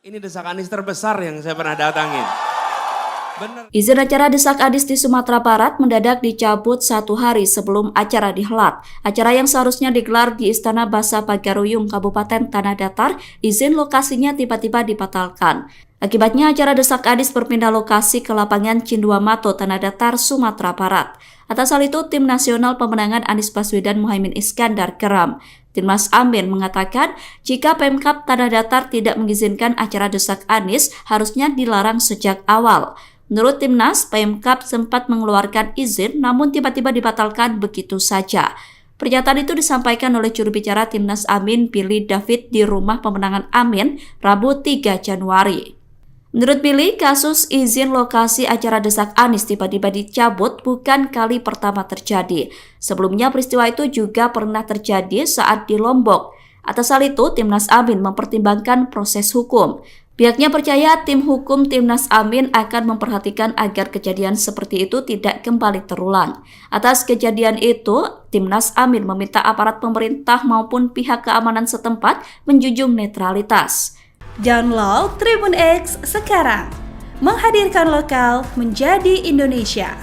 Ini desak Anies terbesar yang saya pernah datangin. Bener. Izin acara Desak Adis di Sumatera Barat mendadak dicabut 1 hari sebelum acara dihelat. Acara yang seharusnya digelar di Istana Basa Pagaruyung, Kabupaten Tanah Datar, izin lokasinya tiba-tiba dibatalkan. Akibatnya acara Desak Adis berpindah lokasi ke lapangan Cinduamato, Tanah Datar, Sumatera Barat. Atas hal itu, Tim Nasional Pemenangan Anies Baswedan Muhaimin Iskandar geram. Timnas Amin mengatakan jika Pemkab Tanah Datar tidak mengizinkan acara Desak Anies harusnya dilarang sejak awal. Menurut Timnas, Pemkab sempat mengeluarkan izin namun tiba-tiba dibatalkan begitu saja. Pernyataan itu disampaikan oleh juru bicara Timnas Amin, Billy David di Rumah Pemenangan Amin, Rabu 3 Januari. Menurut Billy, kasus izin lokasi acara Desak Anies tiba-tiba dicabut bukan kali pertama terjadi. Sebelumnya peristiwa itu juga pernah terjadi saat di Lombok. Atas hal itu, Timnas Amin mempertimbangkan proses hukum. Pihaknya percaya tim hukum Timnas Amin akan memperhatikan agar kejadian seperti itu tidak kembali terulang. Atas kejadian itu, Timnas Amin meminta aparat pemerintah maupun pihak keamanan setempat menjunjung netralitas. Download Tribun X sekarang, menghadirkan lokal menjadi Indonesia.